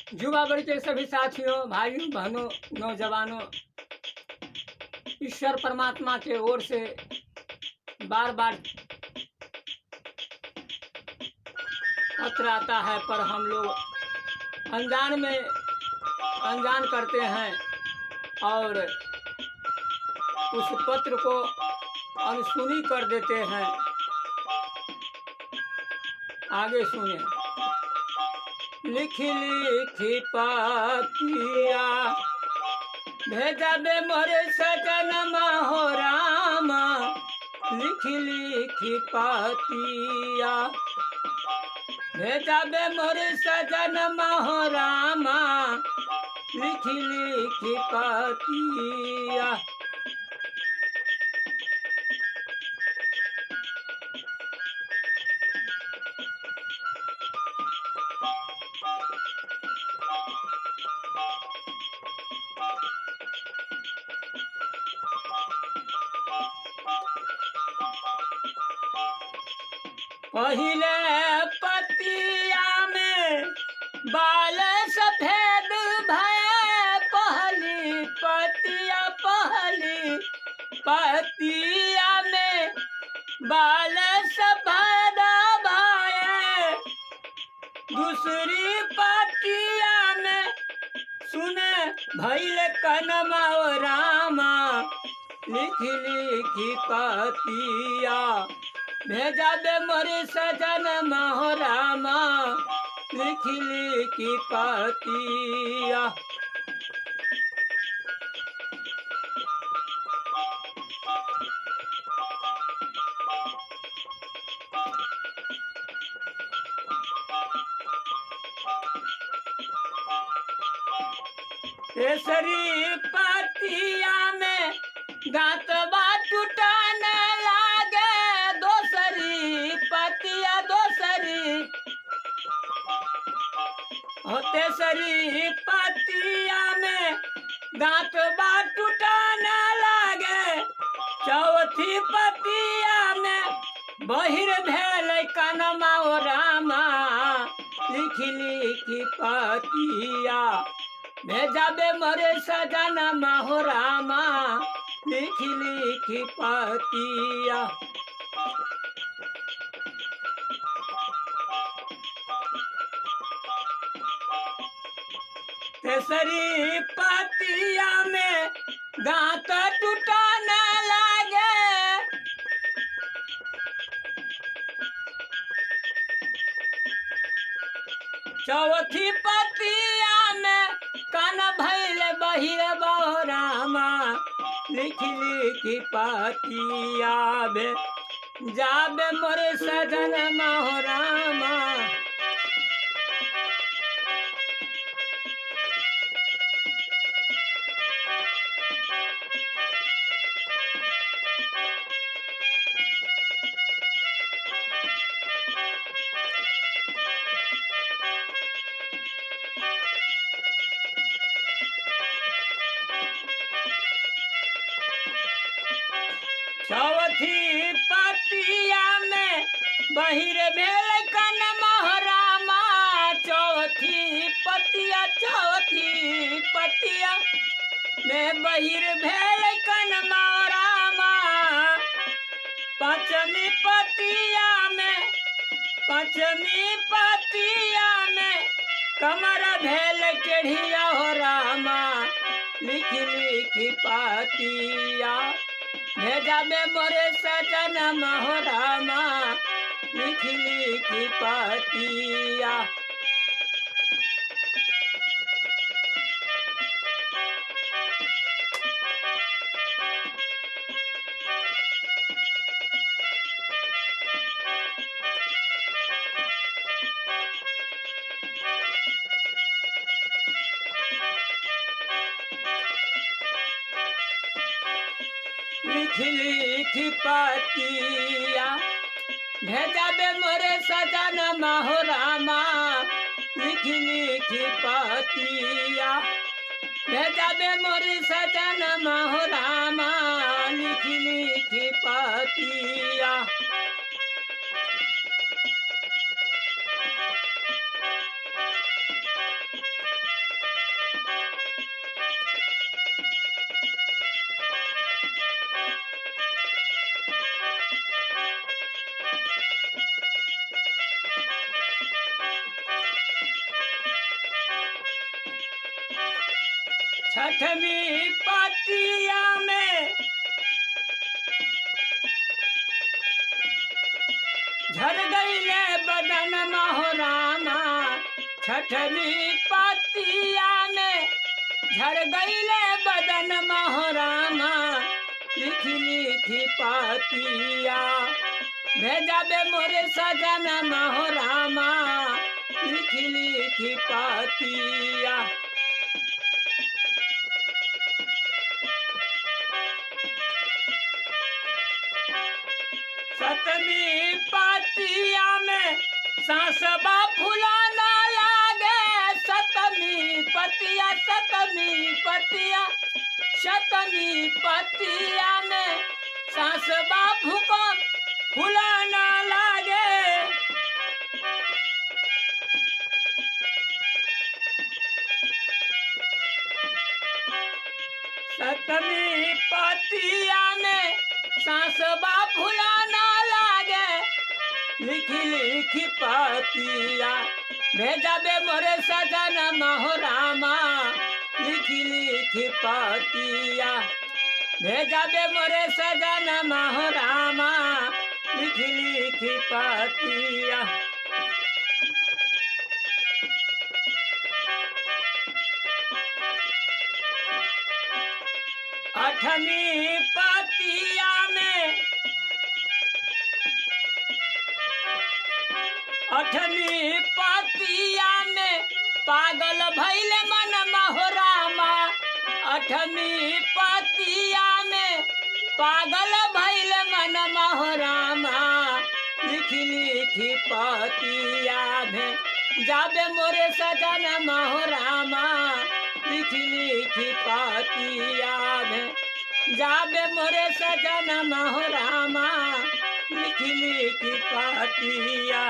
युवा वर्ग के सभी साथियों, भाइयों, बहनों, नौजवानों, ईश्वर परमात्मा के ओर से बार बार पत्र आता है, पर हम लोग अनजान करते हैं और उस पत्र को अनसुनी कर देते हैं। आगे सुनिए। लिखी लिखी पातिया भेजबे मोरे सजन हो रामा, लिखी लिखी पातिया भेजबे मोरे सजन हो रामा, लिखी लिखी पातिया। पहिले पतिया में बाल सफेद भय, पहली पतिया में बाल सफेद भय, दूसरी पतिया में सुने भैल कनमा रामा, लिखी लिखी पतिया भेजबे मोरे सजन हो रामा, लिखी लिखी पतिया। तेसरी पतिया में दांतवा टूटने लागे, दोसरी पतिया तेसरी पतिया में दांतवा टूटने लागे, चौथी पतिया में बहिर भेल कनमा रामा, लिखी लिखी पतिया भेजबे मोरे सजन हो रामा, लिखी लिखी पतिया। तेसरी पतिया में दांत टूटने लागे, चौथी पतिया में कान भैल बहिर बहो रामा, लिखी लिखी पतिया जाबे मोरे सजन हो रामा। चौथी पतिया में बहिर भेल कनमा हो रामा, चौथी पतिया में बहिर भेल कनमा रामा, पांचवी पतिया में कमर भेल टेढ़िया हो रामा, लिखी लिखी पतिया भेजबे मोरे सजन हो रामा, लिखी लिखी पतिया। लिखी लिखी पतिया भेजबे मोरे सजन हो रामा, लिखी लिखी पतिया भेजबे मोरे सजन हो रामा, लिखी लिखी पतिया। छठवीं पतिया में झड़ गईले बदन हो रामा। छठवीं पतिया में झड़ गईले बदन हो रामा। लिखी लिखी पतिया भेजा बे मोरे सजन हो रामा। लिखी लिखी पतिया सतमी पतिया में सांसबा फुलाना लागे। सतमी पतिया सतमी पतिया सतमी पतिया में सांसबा भूकंप फुलाना लागे। सतमी पतिया में सांसबा फुलाना लागे। लिखी लिखी पतिया भेजा बे मोरे सजन हो रामा। लिखी लिखी पतिया भेजा बे मोरे सजन हो रामा। लिखी लिखी पतिया अठमी पतिया में अठमी पतिया में पागल भइल मन हो रामा। अठमी पतिया में पागल भइल मन हो रामा। लिखी लिखी पतिया में जाबे मोरे सजन हो रामा। लिखी लिखी पतिया में जाबे मोरे सजन हो रामा। लिखी लिखी पतिया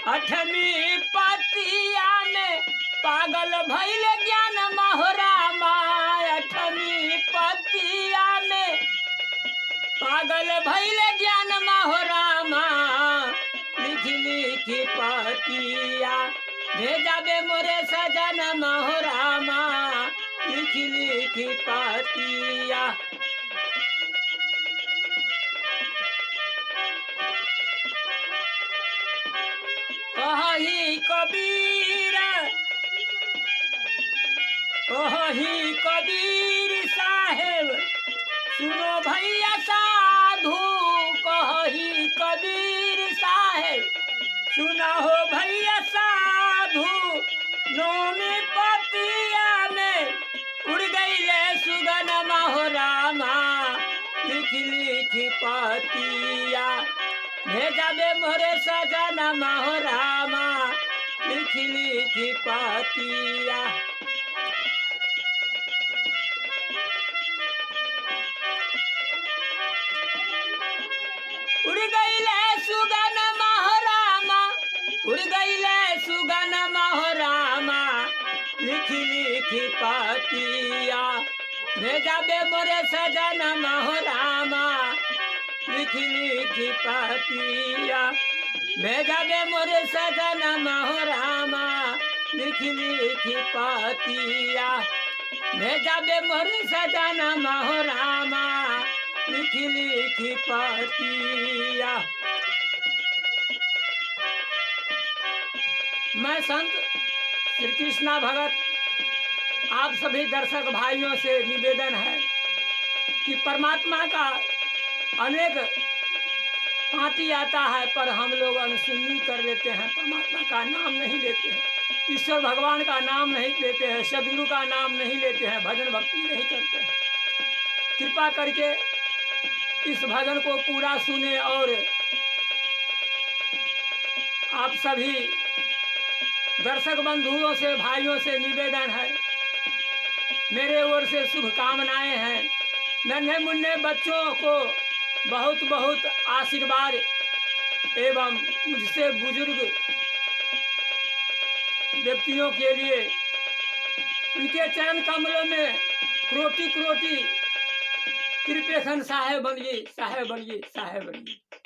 अठमी पतिया में पागल भइल ज्ञान हो रामा। अठमी पतिया में पागल भइल ज्ञान हो रामा। लिखी लिखी पतिया भेजा बे मोरे सजन हो रामा। लिखी लिखी पतिया कही कबीर कही कबीर साहेब सुनो भैया साधु। कही कबीर साहेब सुना हो भैया साधु। नौमी पतिया में उड़ गईले सुगन हो रामा। लिखी लिखी पतिया भेजा बे मोरे सजन हो रामा। लिखी लिखी पतिया उड़ गईले सुगन हो रामा। उड़ गईले सुगन हो रामा। लिखी लिखी पतिया भेजा बे मोरे सजन हो रामा। लिखी लिखी पतिया भेजा बे मोरे सजन हो रामा। लिखी लिखी पतिया भेजा बे मोरे सजन हो रामा। लिखी लिखी पतिया मैं संत श्री कृष्णा भगत आप सभी दर्शक भाइयों से निवेदन है कि परमात्मा का अनेक पांति आता है, पर हम लोग अनसुनी कर लेते हैं। परमात्मा का नाम नहीं लेते हैं, ईश्वर भगवान का नाम नहीं लेते हैं, सदगुरु का नाम नहीं लेते हैं, भजन भक्ति नहीं करते हैं। कृपा करके इस भजन को पूरा सुने। और आप सभी दर्शक बंधुओं से भाइयों से निवेदन है मेरे ओर से शुभकामनाएं हैं। नन्हे मुन्ने बच्चों को बहुत बहुत आशीर्वाद एवं मुझसे बुजुर्ग व्यक्तियों के लिए उनके चरण कमलों में करोटी करोटी कृपेखन साहेब बनिए, साहेब बनिए, साहेब बनिए।